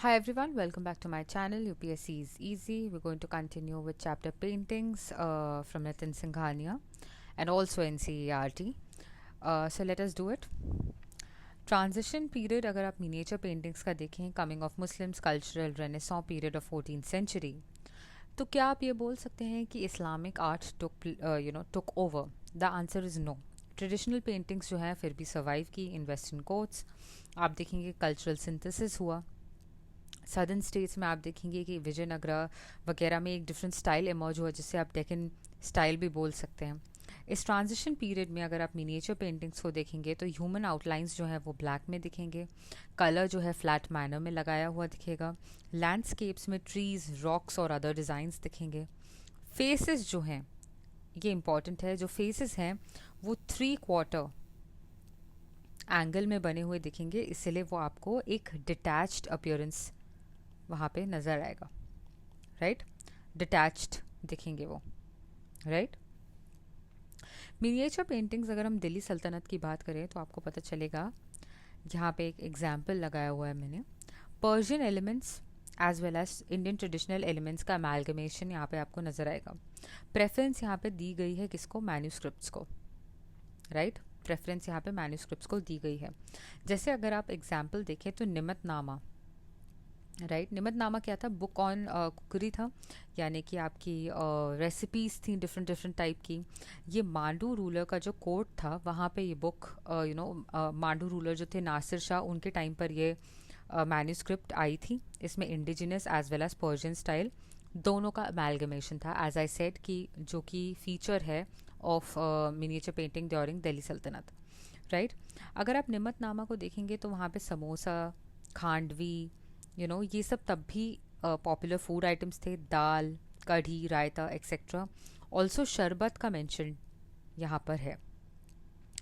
Hi everyone, welcome back to my channel. UPSC is easy. We're going to continue with chapter paintings from Nitin Singhania and also NCERT. So let us do it. Transition period अगर आप miniature paintings का देखें, coming of Muslims, cultural renaissance period of 14th century, तो क्या आप ये बोल सकते हैं कि Islamic art took over? The answer is no. Traditional paintings जो हैं फिर भी सर्वाइव की इन वेस्टर्न कोर्ट्स. आप देखेंगे कल्चरल सिंथेसिस हुआ. सदर्न स्टेट्स में आप देखेंगे कि विजयनगरा वगैरह में एक डिफरेंट स्टाइल इमर्ज हुआ जिससे आप डेकन स्टाइल भी बोल सकते हैं. इस ट्रांजिशन पीरियड में अगर आप मिनिएचर पेंटिंग्स को देखेंगे तो ह्यूमन आउटलाइंस जो है वो ब्लैक में दिखेंगे. कलर जो है फ्लैट मैनर में लगाया हुआ दिखेगा. लैंडस्केप्स में ट्रीज, रॉक्स और अदर डिज़ाइंस दिखेंगे. फेसेस जो हैं, ये इंपॉर्टेंट है, जो फेसेस हैं वो 3/4 एंगल में बने हुए दिखेंगे, इसलिए वो आपको एक डिटैच्ड अपीयरेंस वहाँ पे नज़र आएगा. राइट, डिटैच्ड दिखेंगे वो. राइट. मिनिएचर पेंटिंग्स अगर हम दिल्ली सल्तनत की बात करें तो आपको पता चलेगा, यहाँ पे एक एग्जाम्पल लगाया हुआ है मैंने. Persian elements as well as Indian traditional elements का अमेलगमेशन यहाँ पे आपको नज़र आएगा. प्रेफरेंस यहाँ पे दी गई है किसको? मैन्यूस्क्रिप्ट्स को. राइट, प्रेफरेंस यहाँ पे मैन्यूस्क्रिप्ट्स को दी गई है. जैसे अगर आप एग्जाम्पल देखें तो निमतनामा. राइट, निमतनामा क्या था? बुक ऑन कुकरी था, यानी कि आपकी रेसिपीज़ थी डिफरेंट डिफरेंट टाइप की. ये मांडू रूलर का जो कोर्ट था वहाँ पे ये बुक मांडू रूलर जो थे नासिर शाह, उनके टाइम पर ये मैन्यूस्क्रिप्ट आई थी. इसमें indigenous as well as Persian style दोनों का अमेलगमेशन था, एज आई सेड, कि जो कि फीचर है of miniature painting during Delhi सल्तनत. राइट. अगर आप निमतनामा को देखेंगे तो वहाँ पे समोसा, खांडवी, ये सब तब भी पॉपुलर फूड आइटम्स थे. दाल, कढ़ी, रायता एक्सेट्रा. ऑल्सो शरबत का मेंशन यहाँ पर है.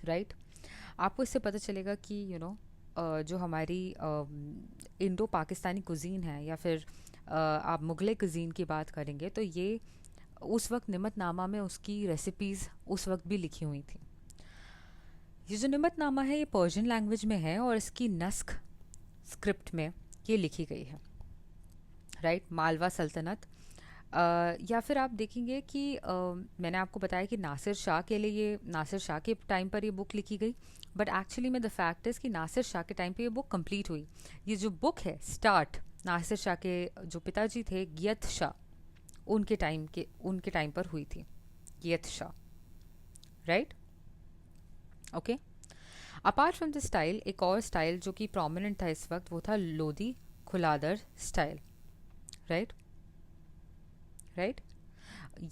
राइट. आपको इससे पता चलेगा कि जो हमारी इंडो पाकिस्तानी कुजीन है या फिर आप मुगले कुजीन की बात करेंगे तो ये उस वक्त निमतनामा में उसकी रेसिपीज़ उस वक्त भी लिखी हुई थी. ये जो निमतनामा है ये पर्शियन लैंग्वेज में है और इसकी नस्ख स्क्रिप्ट में ये लिखी गई है. राइट. मालवा सल्तनत, या फिर आप देखेंगे कि मैंने आपको बताया कि नासिर शाह के लिए, ये नासिर शाह के टाइम पर ये बुक लिखी गई, बट एक्चुअली में द फैक्ट इज़ कि नासिर शाह के टाइम पे ये बुक कंप्लीट हुई. ये जो बुक है स्टार्ट नासिर शाह के जो पिताजी थे गियत शाह, उनके टाइम पर हुई थी. गियत Shah. Right. Okay. Apart from the style, एक और स्टाइल जो कि प्रोमिनेंट था इस वक्त वो था लोधी खुलादर स्टाइल. राइट. राइट.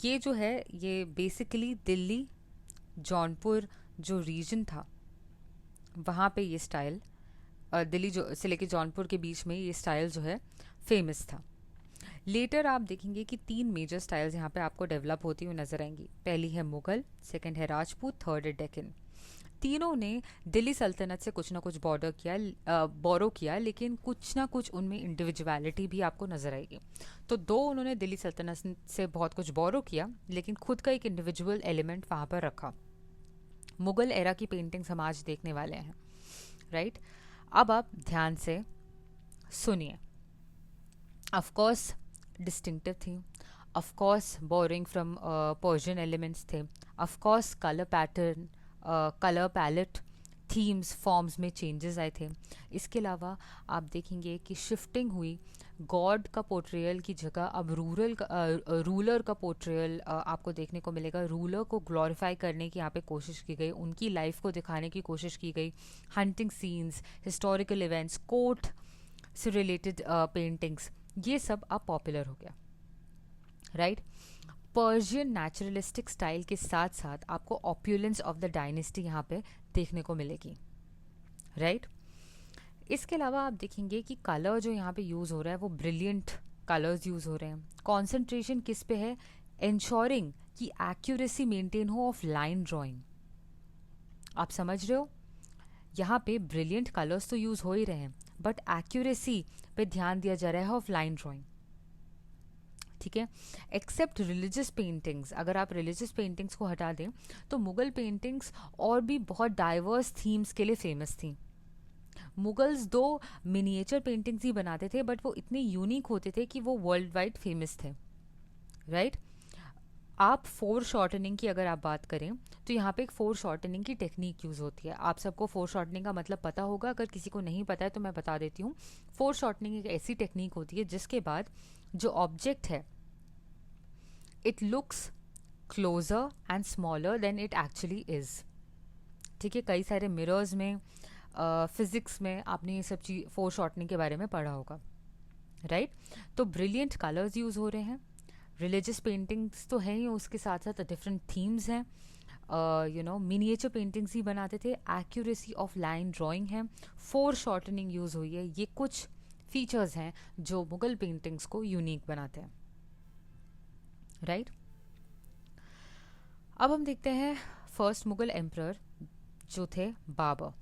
ये जो है ये बेसिकली दिल्ली, जौनपुर जो रीजन था वहाँ पे ये स्टाइल, दिल्ली जो से लेके जौनपुर के बीच में ये स्टाइल जो है फेमस था. लेटर आप देखेंगे कि 3 मेजर स्टाइल्स यहाँ पे आपको डेवलप होती हुई नजर आएंगी. पहली है मुगल, सेकंड है राजपूत, थर्ड है डेक्कन. तीनों ने दिल्ली सल्तनत से कुछ ना कुछ बोरो किया, लेकिन कुछ ना कुछ उनमें इंडिविजुअलिटी भी आपको नजर आएगी. तो दो उन्होंने दिल्ली सल्तनत से बहुत कुछ बोरो किया, लेकिन खुद का एक इंडिविजुअल एलिमेंट वहाँ पर रखा. मुगल एरा की पेंटिंग्स हम आज देखने वाले हैं. राइट. अब आप ध्यान से सुनिए. ऑफकोर्स डिस्टिंक्टिव थी, of course borrowing from Persian elements थे, of course colour pattern, colour palette, themes, forms में चेंजेस आए थे. इसके अलावा आप देखेंगे कि शिफ्टिंग हुई. गॉड का पोर्ट्रेयल की जगह अब रूलर का पोर्ट्रेयल आपको देखने को मिलेगा. रूलर को ग्लोरीफाई करने की यहाँ पे कोशिश की गई, उनकी लाइफ को दिखाने की कोशिश की गई. Hunting scenes, historical events, court से रिलेटेड पेंटिंग्स, ये सब अब पॉपुलर हो गया. राइट. पर्शियन नेचुरलिस्टिक स्टाइल के साथ साथ आपको ऑप्यूलेंस ऑफ द डायनेस्टी यहाँ पे देखने को मिलेगी. राइट. इसके अलावा आप देखेंगे कि कलर जो यहाँ पे यूज़ हो रहा है वो ब्रिलियंट कलर्स यूज़ हो रहे हैं. कॉन्सेंट्रेशन किस पे है? इंश्योरिंग कि एक्यूरेसी मेंटेन हो ऑफ लाइन ड्राइंग. आप समझ रहे हो, यहाँ पे ब्रिलियंट कलर्स तो यूज़ हो ही रहे हैं, बट एक्यूरेसी पे ध्यान दिया जा रहा है ऑफ लाइन ड्राइंग. ठीक है. एक्सेप्ट रिलीजियस पेंटिंग्स, अगर आप रिलीजियस पेंटिंग्स को हटा दें तो मुगल पेंटिंग्स और भी बहुत डाइवर्स थीम्स के लिए फेमस थी. मुगल्स दो मिनिएचर पेंटिंग्स ही बनाते थे, बट वो इतने यूनिक होते थे कि वो वर्ल्ड वाइड फेमस थे, राइट। आप फोर शॉर्टनिंग की अगर आप बात करें तो यहाँ पे एक फोर शॉर्टनिंग की टेक्निक यूज़ होती है। आप सबको फोर शॉर्टनिंग का मतलब पता होगा, अगर किसी को नहीं पता है तो मैं बता देती हूँ। फोर शॉर्टनिंग एक ऐसी टेक्निक होती है जिसके बाद जो ऑब्जेक्ट है it looks closer and smaller than it actually is. ठीक है, कई सारे मिरर्स में, फिजिक्स में आपने ये सब चीज़ फोर शॉर्टनिंग के बारे में पढ़ा होगा, राइट। तो ब्रिलियंट कलर्स यूज़ हो रहे हैं, रिलीजियस पेंटिंग्स तो हैं ही, उसके साथ साथ डिफरेंट थीम्स हैं, मिनिएचर पेंटिंग्स ही बनाते थे, एक्यूरेसी ऑफ लाइन ड्राइंग है, फोर शॉर्टनिंग यूज़ हुई है। ये कुछ फीचर्स हैं जो मुगल पेंटिंग्स को यूनिक बनाते हैं, राइट। अब हम देखते हैं फर्स्ट मुगल एम्परर जो थे बाबर,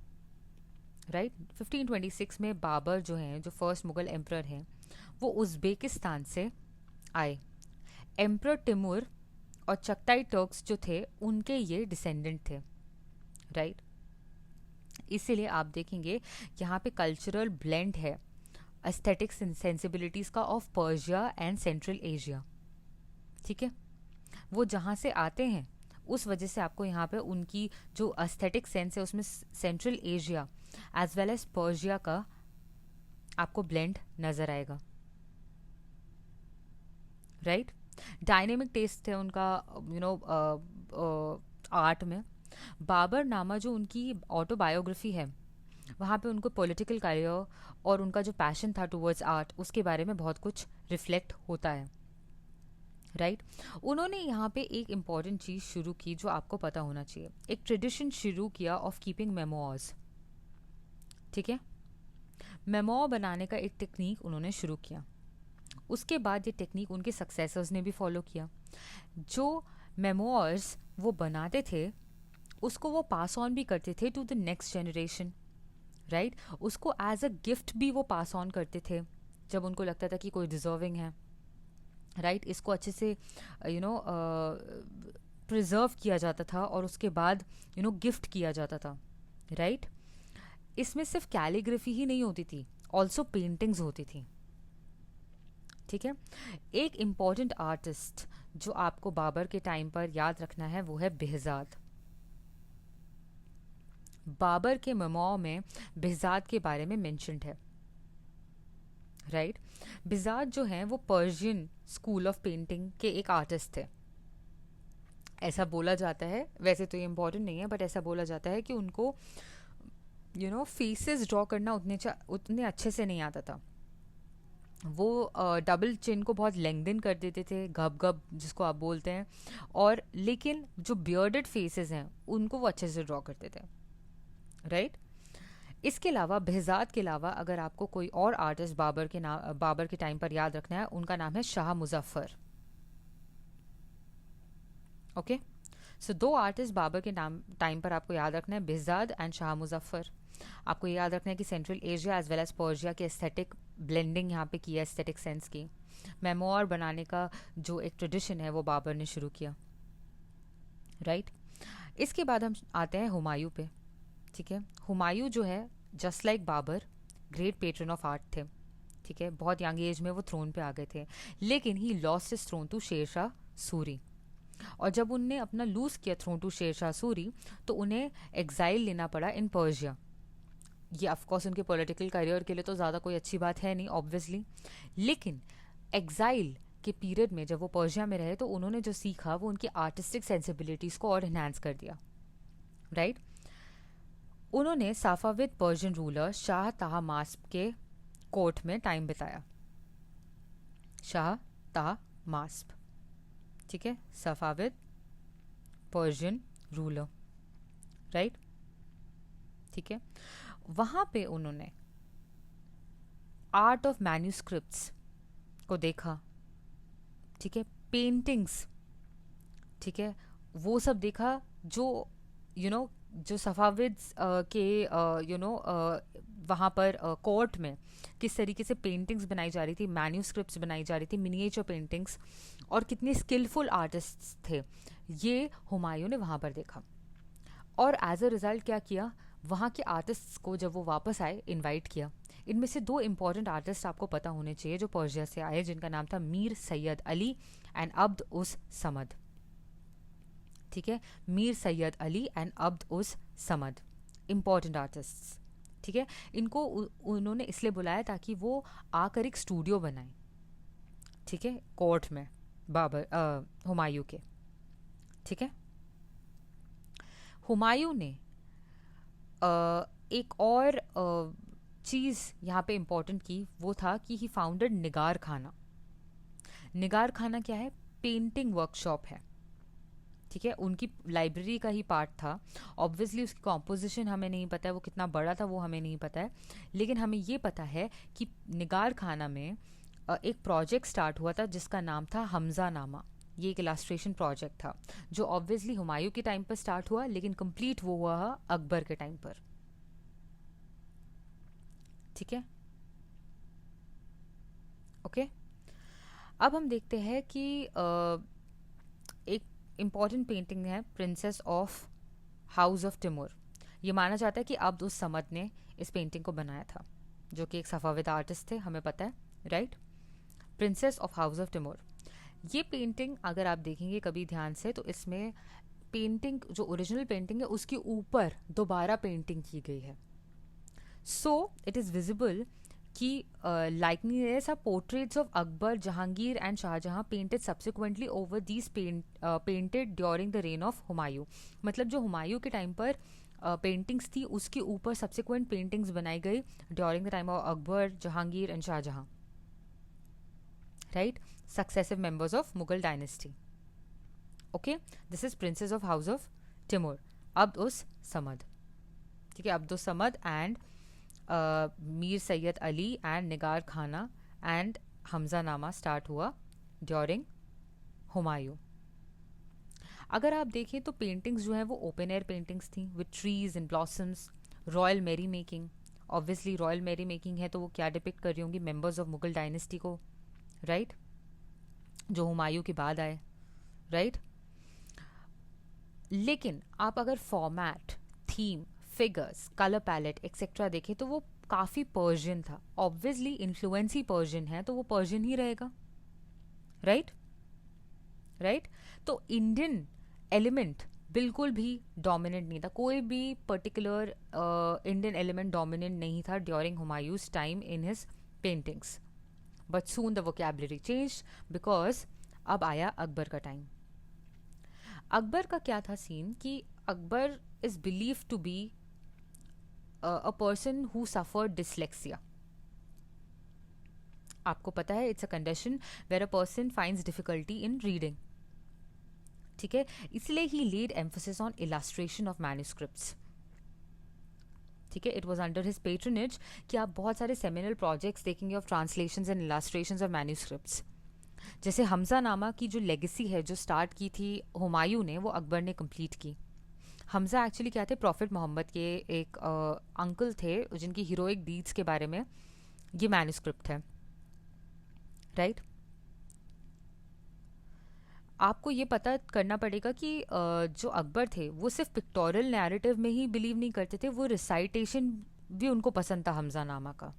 राइट। 1526 में बाबर जो हैं, जो फर्स्ट मुगल एम्परर हैं, वो उज़्बेकिस्तान से आए। एम्परर तिमूर और चगताई टर्क्स जो थे उनके ये डिसेंडेंट थे, राइट। इसीलिए आप देखेंगे यहाँ पे कल्चरल ब्लेंड है एस्थेटिक्स एंड सेंसिबिलिटीज़ का of Persia and central Asia, ठीक है। वो जहाँ से आते हैं उस वजह से आपको यहाँ पे उनकी जो एस्थेटिक सेंस है उसमें Central Asia as well as Persia का आपको ब्लेंड नज़र आएगा, राइट। डायनेमिक टेस्ट है उनका, आर्ट में। बाबर नामा जो उनकी ऑटोबायोग्राफी है, वहाँ पे उनको पॉलिटिकल करियर और उनका जो पैशन था टुवर्ड्स आर्ट उसके बारे में बहुत कुछ रिफ्लेक्ट होता है, राइट। उन्होंने यहाँ पे एक इम्पॉर्टेंट चीज़ शुरू की जो आपको पता होना चाहिए, एक ट्रेडिशन शुरू किया ऑफ कीपिंग मेमोर्स, ठीक है। मेमोर बनाने का एक टेक्निक उन्होंने शुरू किया। उसके बाद ये टेक्निक उनके सक्सेसर्स ने भी फॉलो किया। जो मेमोर्स वो बनाते थे उसको वो पास ऑन भी करते थे to the next generation, right. उसको एज अ गिफ्ट भी वो पास ऑन करते थे जब उनको लगता था कि कोई डिजर्विंग है, राइट। इसको अच्छे से प्रिजर्व किया जाता था और उसके बाद गिफ्ट किया जाता था, राइट। इसमें सिर्फ कैलीग्राफी ही नहीं होती थी, ऑल्सो पेंटिंग्स होती थी, ठीक है। एक इम्पॉर्टेंट आर्टिस्ट जो आपको बाबर के टाइम पर याद रखना है वो है बेहजाद। बाबर के मेमोर में बेहजाद के बारे में मेंशन्ड है, राइट। बेहजाद जो हैं वो पर्शियन स्कूल ऑफ पेंटिंग के एक आर्टिस्ट थे, ऐसा बोला जाता है। वैसे तो ये इम्पोर्टेंट नहीं है बट ऐसा बोला जाता है कि उनको फेसेस ड्रॉ करना उतने अच्छे से नहीं आता था। वो डबल चिन को बहुत लेंथन कर देते थे, घब घब जिसको आप बोलते हैं, और लेकिन जो बियर्डेड फेसेस हैं उनको वो अच्छे से ड्रॉ करते थे, राइट। इसके अलावा बेहजाद के अलावा अगर आपको कोई और आर्टिस्ट बाबर के टाइम पर याद रखना है, उनका नाम है शाह मुजफ्फर, ओके। सो दो आर्टिस्ट बाबर के टाइम पर आपको याद रखना है, बेहजाद एंड शाह मुजफ्फर। आपको ये याद रखना है कि Central Asia as well as Persia के एस्थेटिक ब्लेंडिंग यहाँ पे की है, एस्थेटिक सेंस की। मेमोर बनाने का जो एक ट्रेडिशन है वो बाबर ने शुरू किया, राइट। इसके बाद हम आते हैं हुमायूं पे, ठीक है। हुमायूं जो है just like Babur great patron of art थे, ठीक है। बहुत यंग एज में वो थ्रोन पे आ गए थे, लेकिन he lost his throne to Sher Shah Suri. और जब उनने अपना लूज किया थ्रोन टू शेरशाह सूरी तो उन्हें एग्जाइल लेना पड़ा इन पर्शिया। ये ऑफकोर्स उनके पॉलिटिकल करियर के लिए तो ज़्यादा कोई अच्छी बात है नहीं ऑब्वियसली, लेकिन एग्जाइल के पीरियड में जब वो पर्शिया में रहे तो उन्होंने जो सीखा वो उनकी आर्टिस्टिक सेंसिबिलिटीज़ को और इन्हांस कर दिया, राइट। उन्होंने साफाविद पर्शियन रूलर शाह तहमास्प के कोर्ट में टाइम बिताया, शाह तहमास्प, ठीक है। सफाविद पर्शियन रूलर, राइट, ठीक है। वहाँ पे उन्होंने आर्ट ऑफ मैन्यूस्क्रिप्ट्स को देखा, ठीक है। पेंटिंग्स, ठीक है, वो सब देखा जो जो सफाविद के वहाँ पर कोर्ट में किस तरीके से पेंटिंग्स बनाई जा रही थी, मैन्यूस्क्रिप्ट्स बनाई जा रही थी, मिनिएचर पेंटिंग्स, और कितने स्किलफुल आर्टिस्ट्स थे, ये हुमायूं ने वहाँ पर देखा। और एज अ रिज़ल्ट क्या किया, वहाँ के आर्टिस्ट्स को जब वो वापस आए इनवाइट किया। इनमें से दो इम्पॉर्टेंट आर्टिस्ट आपको पता होने चाहिए जो पर्शिया से आए, जिनका नाम था मीर सैयद अली एंड अब्द उस समद। ठीक है, Mir Sayyid Ali and अब्द us Samad, important artists. ठीक है, इनको उन्होंने इसलिए बुलाया ताकि वो आकर एक स्टूडियो बनाए, ठीक है, कोर्ट में हुमायूं के। ठीक है, हुमायूं ने एक और चीज़ यहाँ पे इम्पोर्टेंट की, वो था कि ही फाउंडेड निगार खाना। निगार खाना क्या है? पेंटिंग वर्कशॉप है। ठीक है, उनकी लाइब्रेरी का ही पार्ट था। ऑब्वियसली उसकी कॉम्पोजिशन हमें नहीं पता है, वो कितना बड़ा था वो हमें नहीं पता है, लेकिन हमें ये पता है कि निगार खाना में एक प्रोजेक्ट स्टार्ट हुआ था जिसका नाम था हमजा नामा। ये एक इलास्ट्रेशन प्रोजेक्ट था जो ऑब्वियसली हुमायूं के टाइम पर स्टार्ट हुआ, लेकिन कंप्लीट वो हुआ अकबर के टाइम पर। ठीक है, ओके। अब हम देखते हैं कि एक इम्पॉर्टेंट पेंटिंग है princess of house of Timur. ये माना जाता है कि अब्द उस समद ने इस पेंटिंग को बनाया था, जो कि एक सफाविद आर्टिस्ट थे, हमें पता है, right. Princess of house of Timur, ये पेंटिंग अगर आप देखेंगे कभी ध्यान से तो इसमें पेंटिंग जो ओरिजिनल पेंटिंग है उसके ऊपर दोबारा पेंटिंग की गई है। सो इट इज़ विजिबल कि likeness are portraits of Akbar, Jahangir and Shahjahan painted subsequently over these painted during the reign of Humayun। मतलब जो हुमायूं के टाइम पर पेंटिंग्स थी उसके ऊपर सब्सिक्वेंट पेंटिंग्स बनाई गई during the time of Akbar, Jahangir and Shahjahan, right, successive members of Mughal dynasty. Okay, this is princes of house of Timur, Abd us Samad. ठीक है, Abd us Samad and Mir Sayyid Ali and Nigar Khana and Hamza नामा स्टार्ट हुआ ड्यूरिंग हुमायूं। अगर आप देखें तो पेंटिंग्स जो हैं वो ओपन एयर पेंटिंग्स थी with trees and blossoms, royal merrymaking. Obviously royal merrymaking है तो वो क्या डिपिक्ट कर रही होंगी? मेंबर्स ऑफ मुगल डायनेस्टी को, राइट, जो हुमायूं के बाद आए, राइट। लेकिन आप अगर format, theme, figures, colour palette etcetera देखें तो वो काफ़ी पर्शियन था। ऑब्वियसली इन्फ्लुएंस ही पर्शियन है तो वो पर्शियन ही रहेगा, राइट, राइट। तो इंडियन एलिमेंट बिल्कुल भी डोमिनेंट नहीं था, कोई भी पर्टिकुलर इंडियन एलिमेंट डोमिनेंट नहीं था during Humayun's time in his paintings. But soon the vocabulary change because अब आया अकबर का टाइम। अकबर का क्या था सीन कि Akbar is believe to be a person who suffer dyslexia. आपको पता है it's a condition where a person finds difficulty in reading. ठीक है, इसलिए ही led emphasis on illustration of manuscripts. ठीक है, it was under his patronage कि आप बहुत सारे सेमिनल प्रोजेक्ट्स देखेंगे of translations and illustrations of manuscripts. जैसे हमजा नामा की जो लेगेसी है जो स्टार्ट की थी हुमायूं ने, वो अकबर ने कंप्लीट की। हमजा एक्चुअली क्या थे? प्रॉफिट मोहम्मद के एक अंकल थे जिनकी हीरोइक डीड्स के बारे में ये मैन्युस्क्रिप्ट है, राइट। आपको ये पता करना पड़ेगा कि जो अकबर थे वो सिर्फ पिक्टोरियल नैरेटिव में ही बिलीव नहीं करते थे, वो रिसाइटेशन भी उनको पसंद था हमजा नामा का।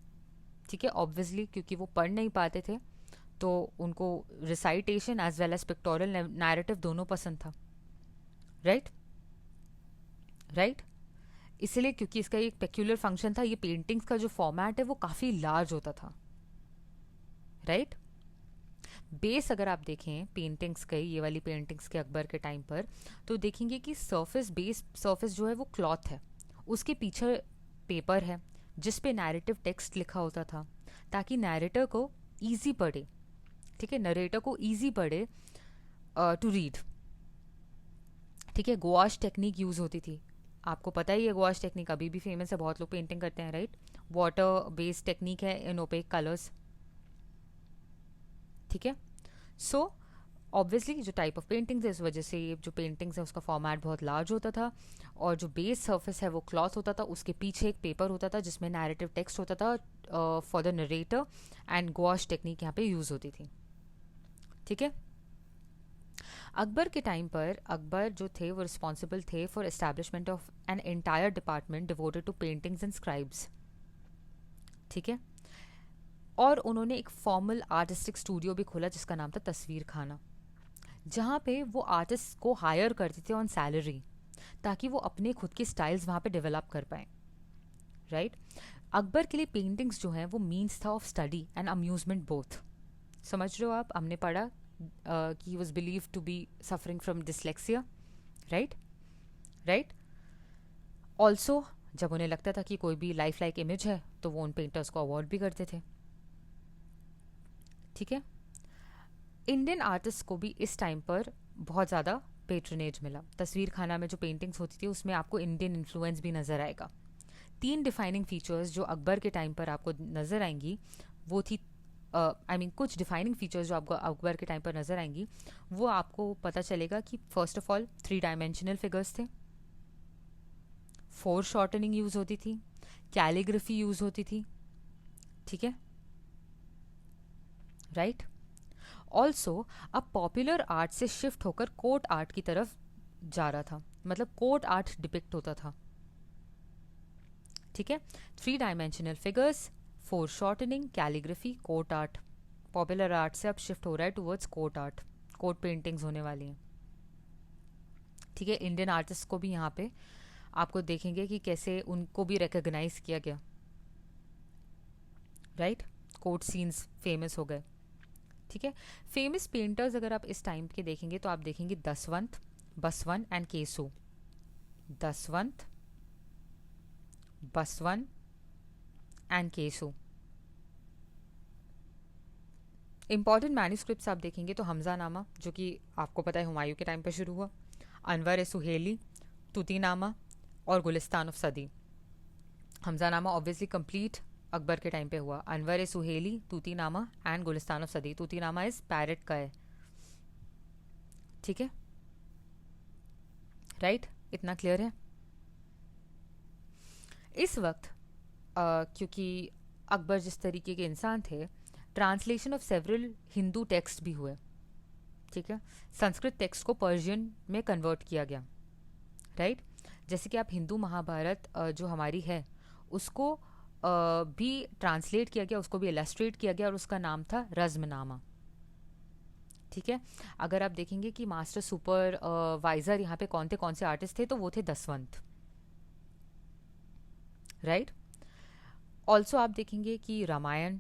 ठीक है, ऑब्वियसली क्योंकि वो पढ़ नहीं पाते थे तो उनको recitation as well as pictorial narrative दोनों पसंद था, राइट, राइट। इसलिए क्योंकि इसका एक पेक्यूलर फंक्शन था, ये पेंटिंग्स का जो फॉर्मेट है वो काफ़ी लार्ज होता था, राइट। बेस अगर आप देखें पेंटिंग्स के, ये वाली पेंटिंग्स के अकबर के टाइम पर, तो देखेंगे कि सरफेस, बेस सरफेस जो है वो क्लॉथ है, उसके पीछे पेपर है जिस पे नैरेटिव टेक्स्ट लिखा होता था ताकि नैरेटर को ईजी पड़े। ठीक है, नरेटर को ईजी पड़े टू रीड। ठीक है, गुआश टेक्निक यूज़ होती थी, आपको पता ही है गुआश टेक्निक अभी भी फेमस है, बहुत लोग पेंटिंग करते हैं, राइट। वाटर बेस्ड टेक्निक है इन ओपेक कलर्स। ठीक है, सो ऑब्वियसली जो टाइप ऑफ पेंटिंग्स है इस वजह से ये जो पेंटिंग्स है उसका फॉर्मेट बहुत लार्ज होता था और जो बेस सरफेस है वो क्लॉथ होता था, उसके पीछे एक पेपर होता था जिसमें नैरेटिव टेक्स्ट होता था for the narrator, and गुआश technique यहाँ पे यूज़ होती थी। ठीक है, अकबर के टाइम पर अकबर जो थे वो रिस्पॉन्सिबल थे for establishment of an entire department devoted to paintings and scribes, ठीक है। और उन्होंने एक फॉर्मल आर्टिस्टिक स्टूडियो भी खोला जिसका नाम था तस्वीर खाना, जहाँ पे वो आर्टिस्ट को हायर करते थे ऑन सैलरी, ताकि वो अपने खुद के स्टाइल्स वहाँ पे डेवलप कर पाएँ, राइट। अकबर के लिए पेंटिंग्स जो हैं वो मीन्स था of study and amusement both. समझ रहे हो आप, हमने पढ़ा कि he was believe to be suffering from dyslexia, right right. Also जब उन्हें लगता था कि कोई भी लाइफ लाइक इमेज है तो वो उन पेंटर्स को अवार्ड भी करते थे, ठीक है। इंडियन आर्टिस्ट को भी इस टाइम पर बहुत ज़्यादा पेट्रनेज मिला। तस्वीर खाना में जो पेंटिंग्स होती थी उसमें आपको इंडियन इन्फ्लुएंस भी नज़र आएगा। 3 डिफाइनिंग फीचर्स जो अकबर के टाइम पर आपको नज़र आएंगी वो थी कुछ डिफाइनिंग फीचर्स जो आपको अकबर के टाइम पर नज़र आएंगी वो आपको पता चलेगा कि first of all 3 dimensional figures थे, फोर शॉर्टनिंग यूज़ होती थी, कैलीग्राफी यूज़ होती थी, ठीक है, राइट। ऑल्सो अब पॉपुलर आर्ट से शिफ्ट होकर कोर्ट आर्ट की तरफ जा रहा था, मतलब कोर्ट आर्ट डिपिक्ट होता था, ठीक है। 3 dimensional figures, four shortening, calligraphy, court art. Popular art से अब शिफ्ट हो रहा है towards court art, court paintings होने वाली हैं, ठीक है। इंडियन आर्टिस्ट को भी यहाँ पे आपको देखेंगे कि कैसे उनको भी रिकॉग्नाइज किया गया, राइट। कोर्ट सीन्स फेमस हो गए, ठीक है। फेमस पेंटर्स अगर आप इस टाइम के देखेंगे तो आप देखेंगे Daswant, Basawan and Kesu. Daswant, Basawan and Kesu. Important manuscripts आप देखेंगे तो हमजा नामा जो कि आपको पता है हुमायूं के टाइम पर शुरू हुआ, अनवर ए सुहेली, तूती नामा और गुलिस्तान ऑफ सदी। हमजा नामा ऑब्वियसली कंप्लीट अकबर के टाइम पे हुआ, अनवर ए सुहेली, तूती नामा एंड गुलिस्तान ऑफ सदी। तूती नामा इस पैरेट का है, ठीक है, राइट। इतना क्लियर है। इस वक्त क्योंकि अकबर जिस तरीके के इंसान थे, translation of several Hindu text भी हुए, ठीक है। संस्कृत टेक्स्ट को पर्शियन में कन्वर्ट किया गया, राइट। जैसे कि आप हिंदू महाभारत जो हमारी है उसको भी ट्रांसलेट किया गया, उसको भी इलस्ट्रेट किया गया और उसका नाम था रज़्मनामा, ठीक है। अगर आप देखेंगे कि मास्टर सुपर वाइजर यहाँ पे कौन से आर्टिस्ट थे तो वो थे दसवंत, राइट। ऑल्सो आप देखेंगे कि रामायण,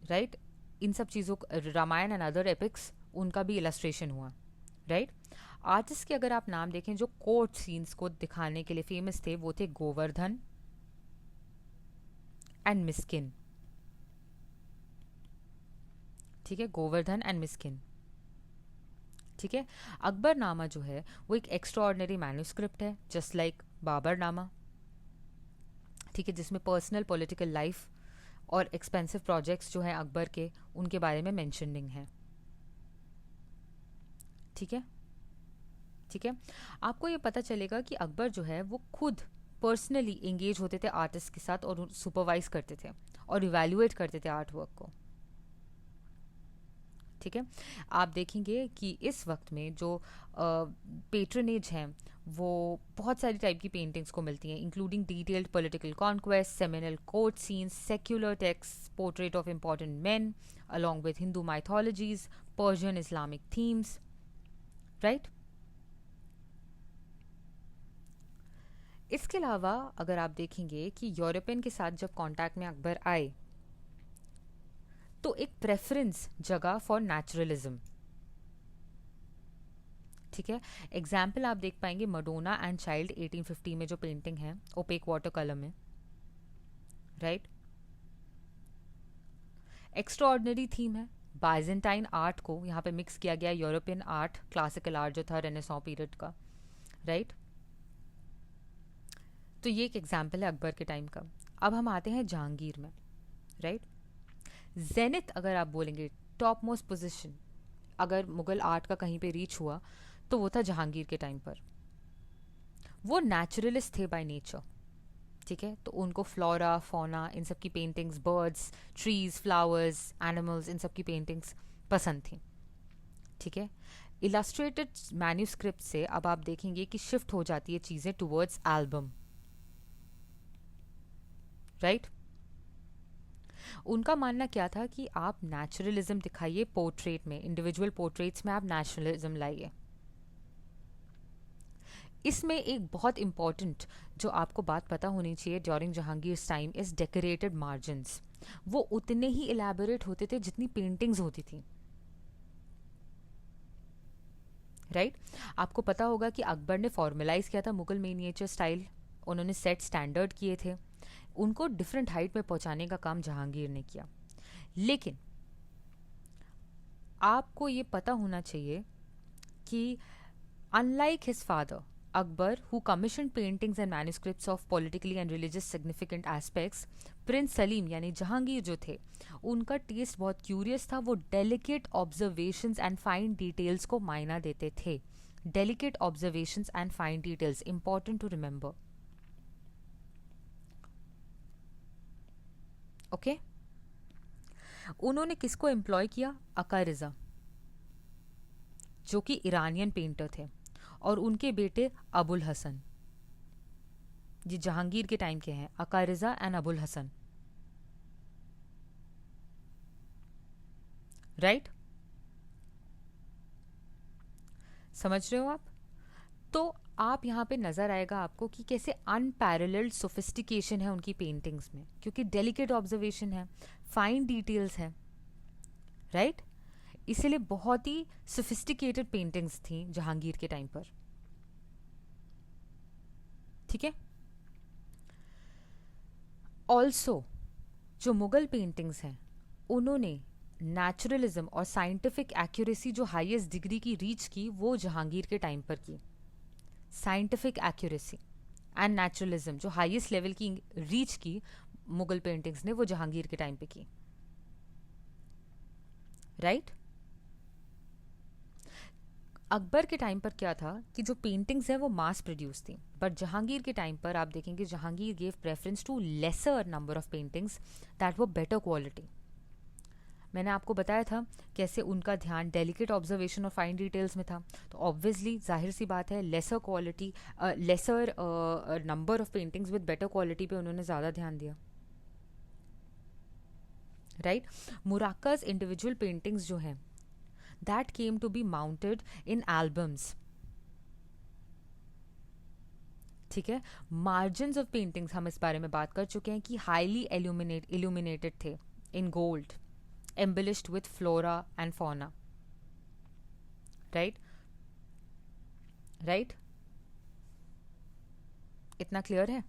राइट, इन सब चीज़ों रामायण एंड अदर एपिक्स उनका भी इलस्ट्रेशन हुआ, राइट। आर्टिस्ट के अगर आप नाम देखें जो कोर्ट सीन्स को दिखाने के लिए फेमस थे वो थे गोवर्धन एंड मिस्किन, ठीक है, गोवर्धन एंड मिस्किन, ठीक है। अकबर नामा जो है वो एक एक्स्ट्राऑर्डिनरी मैन्यूस्क्रिप्ट है जस्ट लाइक बाबर नामा, ठीक है, जिसमें पर्सनल पॉलिटिकल लाइफ और एक्सपेंसिव प्रोजेक्ट्स जो हैं अकबर के उनके बारे में मेंशनिंग है, ठीक है, ठीक है। आपको ये पता चलेगा कि अकबर जो है वो खुद पर्सनली एंगेज होते थे आर्टिस्ट के साथ और सुपरवाइज करते थे और इवेल्युएट करते थे आर्ट वर्क को, ठीक है। आप देखेंगे कि इस वक्त में जो पेट्रनेज हैं वो बहुत सारी टाइप की पेंटिंग्स को मिलती हैं, including detailed political conquest, seminal court scenes, secular text, portrait of important man along with Hindu mythologies, Persian Islamic themes, right. इसके अलावा अगर आप देखेंगे कि यूरोपियन के साथ जब कांटेक्ट में अकबर आए तो एक प्रेफरेंस जगह फॉर नेचुरलिज्म, ठीक है। एग्जाम्पल आप देख पाएंगे मडोना एंड चाइल्ड 1850 में जो पेंटिंग है ओपेक वाटर कलर में, राइट। एक्स्ट्राऑर्डिनरी थीम है, बाइजेंटाइन आर्ट को यहाँ पे मिक्स किया गया, यूरोपियन आर्ट, क्लासिकल आर्ट जो था रेनेसां पीरियड का, राइट। तो ये एक एग्जाम्पल है अकबर के टाइम का। अब हम आते हैं जहांगीर में, राइट। जेनिथ अगर आप बोलेंगे, टॉप मोस्ट पोजिशन अगर मुगल आर्ट का कहीं पे रीच हुआ तो वो था जहांगीर के टाइम पर। वो नेचुरलिस्ट थे बाय नेचर, ठीक है, तो उनको फ्लोरा फौना इन सब की paintings, birds, trees, flowers, animals, इन सब की पेंटिंग्स पसंद थी, ठीक है। इलस्ट्रेटेड मैन्यूस्क्रिप्ट से अब आप देखेंगे कि शिफ्ट हो जाती है चीज़ें टुवर्ड्स एल्बम, राइट। उनका मानना क्या था कि आप नेचुरलिज्म दिखाइए पोर्ट्रेट में, इंडिविजुअल पोर्ट्रेट्स में आप नेचुरलिज्म लाइए। इसमें एक बहुत इंपॉर्टेंट जो आपको बात पता होनी चाहिए during Jahangir time is decorated margins. वो उतने ही इलेबोरेट होते थे जितनी पेंटिंग्स होती थी, राइट। आपको पता होगा कि अकबर ने फॉर्मलाइज किया था मुगल मिनिएचर स्टाइल, उन्होंने सेट स्टैंडर्ड किए थे, उनको डिफरेंट हाइट में पहुंचाने का काम जहांगीर ने किया। लेकिन आपको ये पता होना चाहिए कि unlike his father Akbar, who commissioned paintings and manuscripts of politically and religious significant aspects, Prince Salim यानी जहांगीर जो थे, उनका टेस्ट बहुत क्यूरियस था। वो delicate observations and fine details को मायना देते थे। Delicate observations and fine details, important to remember, okay. उन्होंने किसको एम्प्लॉय किया? अका रिजा, जो कि ईरानियन पेंटर थे, और उनके बेटे अबुल हसन, ये जहांगीर के टाइम के हैं, अका रिजा एंड अबुल हसन, राइट। समझ रहे हो आप? तो आप यहाँ पे नजर आएगा आपको कि कैसे अनपैरेलल्ड सोफिस्टिकेशन है उनकी पेंटिंग्स में, क्योंकि डेलिकेट ऑब्जर्वेशन है, फाइन डिटेल्स है, राइट। इसीलिए बहुत ही सोफिस्टिकेटेड पेंटिंग्स थी जहांगीर के टाइम पर, ठीक है। ऑल्सो जो मुगल पेंटिंग्स हैं, उन्होंने नेचुरलिज्म और साइंटिफिक एक्यूरेसी जो हाईएस्ट डिग्री की रीच की, वो जहांगीर के टाइम पर की। साइंटिफिक एक्यूरेसी एंड नेचुरलिज्म जो हाईएस्ट लेवल की रीच की मुगल पेंटिंग्स ने, वो जहांगीर के टाइम पे की, राइट। अकबर के टाइम पर क्या था कि जो पेंटिंग्स हैं वो मास प्रोड्यूस थी, बट जहांगीर के टाइम पर आप देखेंगे Jahangir gave preference to lesser number of paintings that वो बेटर क्वालिटी। मैंने आपको बताया था कैसे उनका ध्यान डेलिकेट ऑब्जर्वेशन और फाइन डिटेल्स में था, तो ऑब्वियसली जाहिर सी बात है lesser quality, lesser number of paintings with better quality पे उन्होंने ज़्यादा ध्यान दिया, राइट। मुराक्काज इंडिविजुअल पेंटिंग्स जो हैं that came to be mounted in albums, ठीक है। मार्जिन्स ऑफ पेंटिंग्स हम इस बारे में बात कर चुके हैं कि हाईली इल्यूमिनेटेड थे in gold, embellished with flora and fauna, right, right. इतना क्लियर है?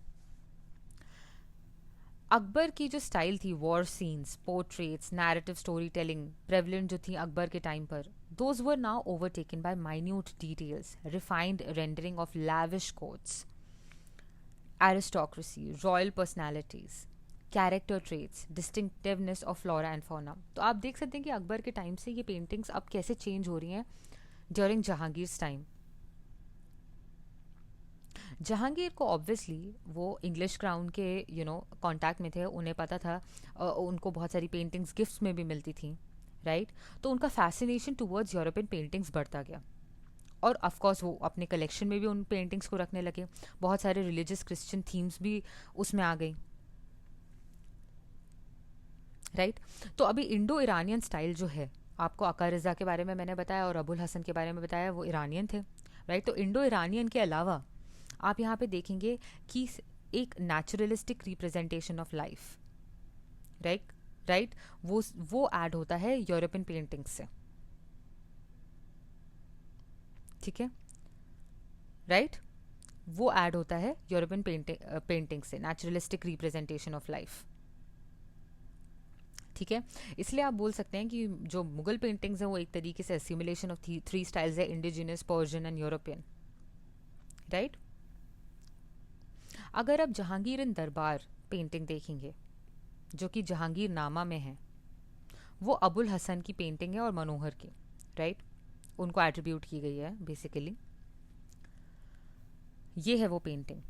अकबर की जो स्टाइल थी, war scenes, portraits, narrative story telling prevalent जो थी अकबर के टाइम पर, those were now overtaken by minute details, refined rendering of lavish courts, aristocracy, royal personalities, character traits, distinctiveness of flora and fauna. तो आप देख सकते हैं कि अकबर के टाइम से ये पेंटिंग्स अब कैसे चेंज हो रही हैं ड्यूरिंग जहांगीर टाइम। जहांगीर को ऑब्वियसली वो इंग्लिश क्राउन के कांटेक्ट में थे, उन्हें पता था, उनको बहुत सारी पेंटिंग्स गिफ्ट्स में भी मिलती थी, राइट। तो उनका फैसिनेशन टुवर्ड्स यूरोपियन पेंटिंग्स बढ़ता गया, और ऑफ कोर्स वो अपने कलेक्शन में भी उन पेंटिंग्स को रखने लगे। बहुत सारे रिलीजियस क्रिश्चियन थीम्स भी उसमें आ गई, राइट। तो अभी इंडो ईरानियन स्टाइल जो है, आपको अका रिजा के बारे में मैंने बताया और अबुल हसन के बारे में बताया, वो ईरानियन थे, राइट। तो इंडो ईरानियन के अलावा आप यहाँ पे देखेंगे कि एक naturalistic representation of life, right, right, वो ऐड होता है यूरोपियन पेंटिंग से, ठीक है, राइट। वो ऐड होता है यूरोपियन पेंटिंग से, नेचुरलिस्टिक रिप्रेजेंटेशन ऑफ लाइफ, ठीक है। इसलिए आप बोल सकते हैं कि जो मुगल पेंटिंग्स हैं वो एक तरीके से एसिमुलेशन ऑफ थ्री स्टाइल्स है, indigenous, Persian and European, right. अगर आप जहांगीर इन दरबार पेंटिंग देखेंगे जो कि जहांगीर नामा में है, वो अबुल हसन की पेंटिंग है और मनोहर की, राइट, उनको एट्रीब्यूट की गई है बेसिकली। ये है वो पेंटिंग,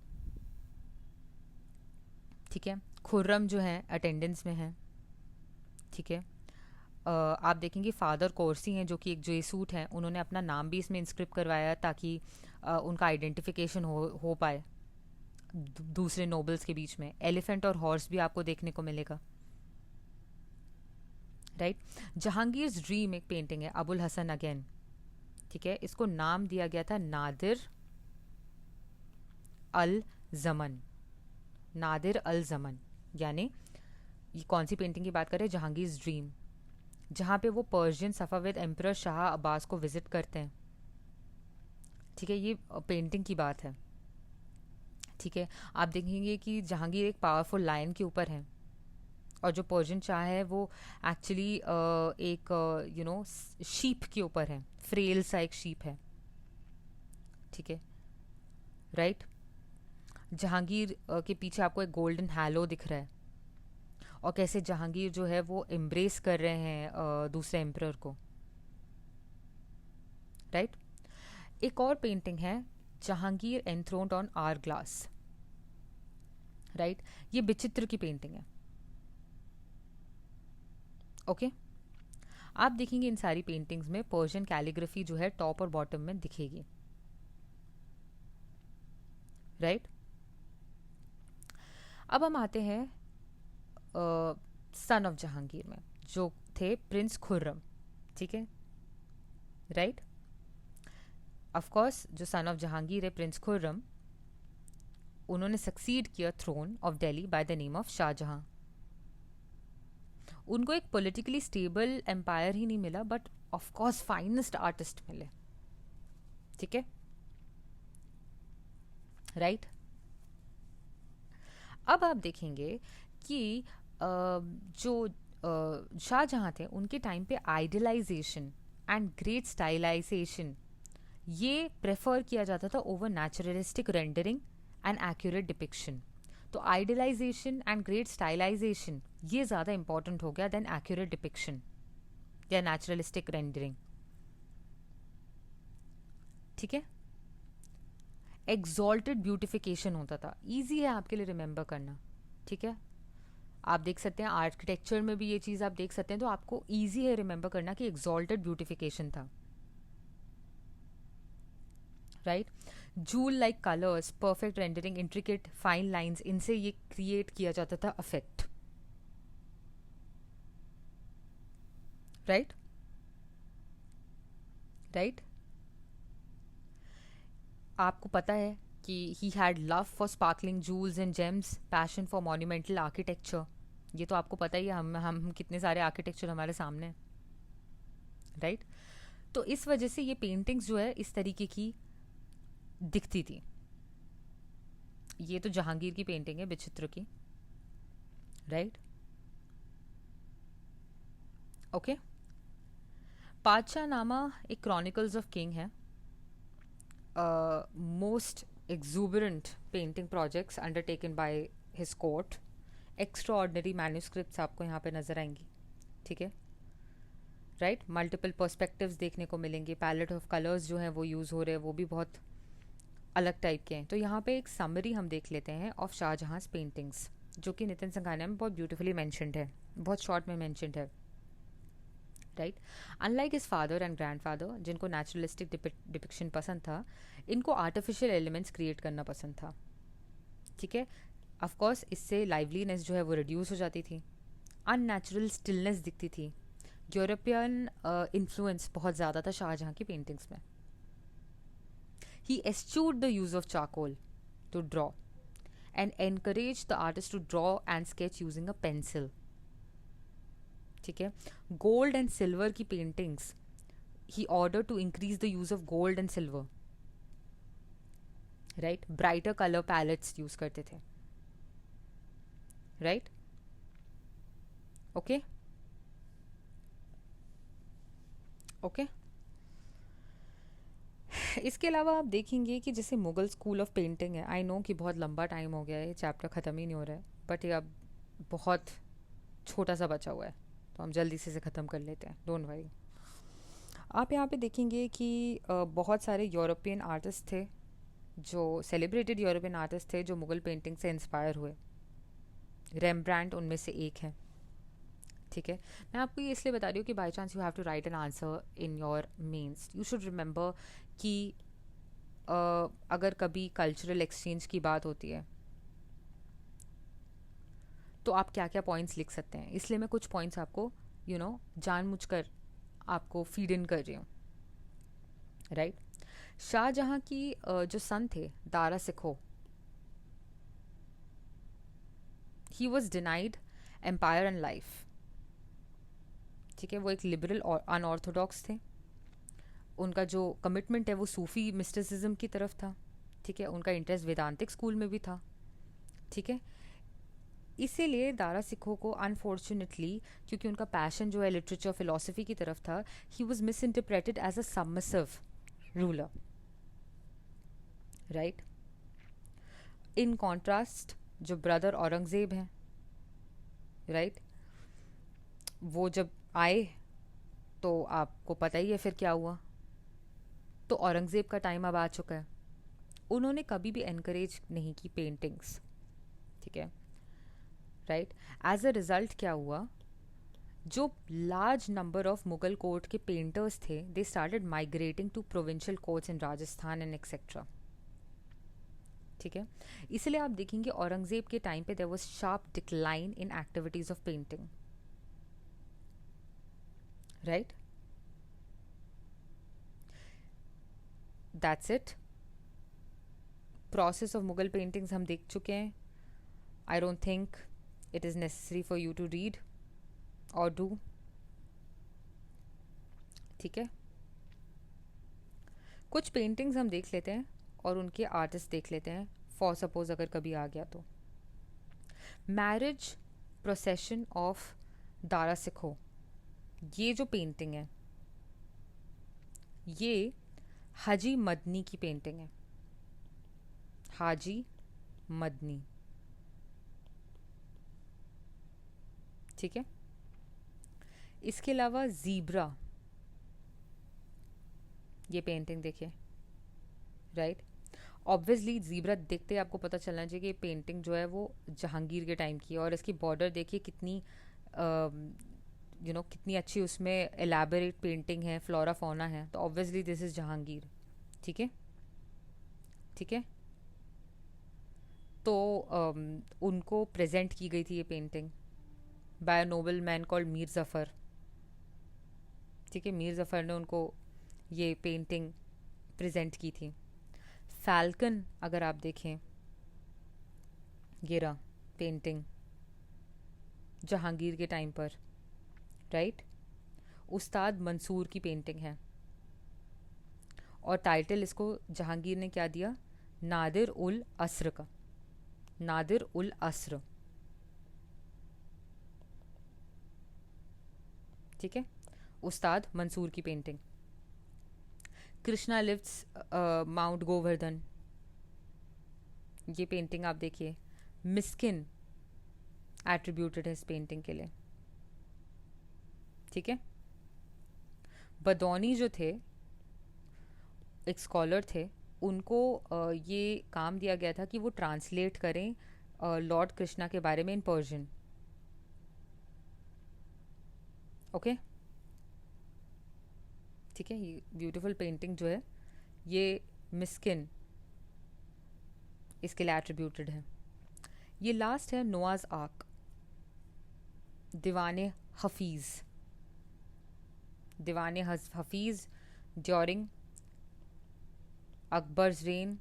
ठीक है। खुर्रम जो है अटेंडेंस में है, ठीक है। आप देखेंगे फादर कोर्सी हैं जो कि एक जेसूट हैं, उन्होंने अपना नाम भी इसमें इंस्क्रिप्ट करवाया ताकि उनका आइडेंटिफिकेशन हो पाए दूसरे नोबल्स के बीच में। एलिफेंट और हॉर्स भी आपको देखने को मिलेगा, राइट। जहांगीर ड्रीम एक पेंटिंग है, अबुल हसन अगेन, ठीक है। इसको नाम दिया गया था नादिर अल जमन, नादिर अल जमन, यानी ये कौन सी पेंटिंग की बात कर रहे हैं? जहांगीर ड्रीम, जहाँ पे वो Persian Safavid emperor Shah Abbas को विजिट करते हैं, ठीक है। ये पेंटिंग की बात है, ठीक है। आप देखेंगे कि जहांगीर एक पावरफुल लायन के ऊपर है और जो पर्शियन शाह है वो एक्चुअली एक शीप के ऊपर है, फ्रेल सा एक शीप है, ठीक है, राइट। जहांगीर के पीछे आपको एक गोल्डन हैलो दिख रहा है और कैसे जहांगीर जो है वो एम्ब्रेस कर रहे हैं दूसरे एम्परर को, राइट। एक और पेंटिंग है Jahangir enthroned on hourglass, right. ये विचित्र की पेंटिंग है, ओके। आप देखेंगे इन सारी पेंटिंग्स में पर्शियन कैलीग्राफी जो है टॉप और बॉटम में दिखेगी, राइट। अब हम आते हैं सन ऑफ जहांगीर में, जो थे प्रिंस खुर्रम, ठीक है, राइट। ऑफ कोर्स जो सन ऑफ जहांगीर है प्रिंस खुर्रम, उन्होंने सक्सीड किया throne of Delhi by the name of Shah Jahan. उनको एक पॉलिटिकली स्टेबल एम्पायर ही नहीं मिला, but of course finest artist मिले, ठीक है, राइट। अब आप देखेंगे कि जो शाहजहां थे उनके टाइम पे आइडियलाइजेशन एंड ग्रेट स्टाइलाइजेशन ये प्रेफर किया जाता था over naturalistic rendering and accurate depiction. तो आइडियलाइजेशन एंड ग्रेट स्टाइलाइजेशन ये ज़्यादा इंपॉर्टेंट हो गया देन एक्यूरेट डिपिक्शन या नेचुरलिस्टिक रेंडरिंग, ठीक है। एग्जॉल्टेड ब्यूटिफिकेशन होता था, ईजी है आपके लिए रिमेंबर करना, ठीक है। आप देख सकते हैं आर्किटेक्चर में भी ये चीज़ आप देख सकते हैं, तो आपको ईजी है रिमेंबर करना कि एग्जॉल्टेड ब्यूटिफिकेशन था, right. Joule like colours, perfect rendering, intricate fine lines, इनसे ये क्रिएट किया जाता था अफेक्ट, राइट, राइट। आपको पता है कि he had love for sparkling jewels and gems, passion for monumental architecture, ये तो आपको पता ही है, हम कितने सारे आर्किटेक्चर हमारे सामने हैं, राइट। तो इस वजह से ये पेंटिंग्स जो है इस तरीके की दिखती थी। ये तो जहांगीर की पेंटिंग है विचित्र की, राइट, ओके। पातशाह नामा एक क्रॉनिकल्स ऑफ किंग है, most exuberant painting projects undertaken by his court, extraordinary manuscripts आपको यहाँ पे नज़र आएंगी, ठीक है, राइट। मल्टीपल पर्सपेक्टिव्स देखने को मिलेंगे, पैलेट ऑफ कलर्स जो हैं वो यूज़ हो रहे हैं, वो भी बहुत अलग टाइप के हैं। तो यहाँ पे एक समरी हम देख लेते हैं ऑफ शाहजहां पेंटिंग्स, जो कि नितिन संघानिया में बहुत ब्यूटीफुली मैंशनड है, बहुत शॉर्ट में मैंशनड है, right. Unlike his father and grandfather जिनको नेचुरलिस्टिक डिपिक्शन पसंद था, इनको आर्टिफिशियल एलिमेंट्स क्रिएट करना पसंद था, ठीक है। ऑफ कोर्स इससे लाइवलीनेस जो है वो रिड्यूस हो जाती थी, अननेचुरल स्टिलनेस दिखती थी। यूरोपियन इन्फ्लुएंस बहुत ज़्यादा था शाहजहां की पेंटिंग्स में। He eschewed the use of charcoal to draw and encourage the artist to draw and sketch using a pencil, ठीक है। गोल्ड एंड सिल्वर की paintings he order to increase the use of gold and silver, right. Brighter colour palettes use करते थे, right, okay, okay. इसके अलावा आप देखेंगे कि जैसे मुगल स्कूल ऑफ पेंटिंग है, आई नो कि बहुत लंबा टाइम हो गया है, चैप्टर ख़त्म ही नहीं हो रहा है, बट ये अब बहुत छोटा सा बचा हुआ है, तो हम जल्दी से ख़त्म कर लेते हैं, डोंट वरी। आप यहाँ पे देखेंगे कि बहुत सारे यूरोपियन आर्टिस्ट थे, जो सेलिब्रेटेड यूरोपियन आर्टिस्ट थे, जो मुगल पेंटिंग से इंस्पायर हुए। रेम्ब्रांड उनमें से एक है, ठीक है, मैं आपको ये इसलिए बता रही हूँ कि by chance you have to write an answer in your mains, you should remember कि अगर कभी कल्चरल एक्सचेंज की बात होती है तो आप क्या क्या पॉइंट्स लिख सकते हैं, इसलिए मैं कुछ पॉइंट्स आपको जानबूझकर आपको फीड इन कर रही हूँ, राइट। शाहजहाँ की जो सन थे Dara Shikoh, he was denied empire and life, ठीक है। वो एक लिबरल और अनऑर्थोडॉक्स थे, उनका जो कमिटमेंट है वो सूफी मिस्टिसिज्म की तरफ था, ठीक है। उनका इंटरेस्ट वेदांतिक स्कूल में भी था, ठीक है। इसीलिए दारा सिखों को अनफॉर्चुनेटली, क्योंकि उनका पैशन जो है लिटरेचर फिलोसफी की तरफ था, he was misinterpreted as a submissive ruler, right. In contrast जो ब्रदर औरंगजेब हैं, राइट, वो जब आए तो आपको पता ही है फिर क्या हुआ। तो औरंगजेब का टाइम अब आ चुका है, उन्होंने कभी भी एनकरेज नहीं की पेंटिंग्स, ठीक है, राइट। एज अ रिजल्ट क्या हुआ, जो large number of Mughal court के पेंटर्स थे, they started migrating to provincial courts in Rajasthan and etcetera, ठीक है। इसलिए आप देखेंगे औरंगजेब के टाइम पे there was sharp decline in activities of painting, right. That's it. Process of Mughal paintings हम देख चुके हैं। I don't think it is necessary for you to read और डू, ठीक है। कुछ पेंटिंग्स हम देख लेते हैं और उनके आर्टिस्ट देख लेते हैं, फॉर सपोज अगर कभी आ गया तो। मैरिज प्रोसेशन ऑफ दारा सिखो, ये जो पेंटिंग है ये हाजी मदनी की पेंटिंग है, हाजी मदनी, ठीक है। इसके अलावा ज़ीब्रा, ये पेंटिंग देखिए, राइट। ऑब्वियसली ज़ीब्रा देखते ही आपको पता चलना चाहिए कि ये पेंटिंग जो है वो जहांगीर के टाइम की है, और इसकी बॉर्डर देखिए कितनी कितनी अच्छी उसमें एलैबोरेट पेंटिंग है, फ्लोरा फौना है, तो ऑब्वियसली दिस इज़ जहांगीर, ठीक है, ठीक है। तो उनको प्रेजेंट की गई थी ये पेंटिंग बाय अ noble man called Mir Zafar, ठीक है। मीर ज़फ़र ने उनको ये पेंटिंग प्रेजेंट की थी। फैल्कन अगर आप देखें, ये रहा पेंटिंग जहांगीर के टाइम पर, राइट। उस्ताद मंसूर की पेंटिंग है, और टाइटल इसको जहांगीर ने क्या दिया, नादिर उल अस्र का, नादिर उल अस्र, ठीक है। उस्ताद मंसूर की painting. Krishna lifts mount Govardhan, ये पेंटिंग आप देखिए, मिस्किन एट्रीब्यूटेड है इस पेंटिंग के लिए, ठीक है। बदौनी जो थे एक स्कॉलर थे, उनको ये काम दिया गया था कि वो ट्रांसलेट करें लॉर्ड कृष्णा के बारे में इन पर्शियन, ओके, ठीक है। ये ब्यूटीफुल पेंटिंग जो है ये मिस्किन इसके लिए एट्रीब्यूटेड है। ये लास्ट है नोआज arc, Diwane Hafiz, Diwane Hafiz during Akbar's reign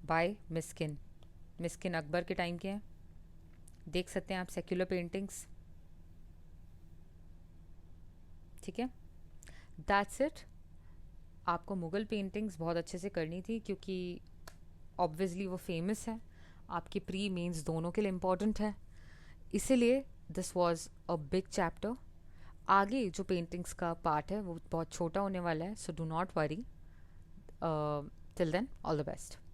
by Miskin, Miskin Akbar के टाइम के हैं, देख सकते हैं आप सेक्युलर पेंटिंग्स, ठीक है। That's it. आपको मुग़ल पेंटिंग्स बहुत अच्छे से करनी थी क्योंकि ऑब्वियसली वो फेमस है, आपके प्री मेंस दोनों के लिए इम्पॉर्टेंट है, इसीलिए this was a big chapter. आगे जो पेंटिंग्स का पार्ट है वो बहुत छोटा होने वाला है, so do not worry. Till then all the best.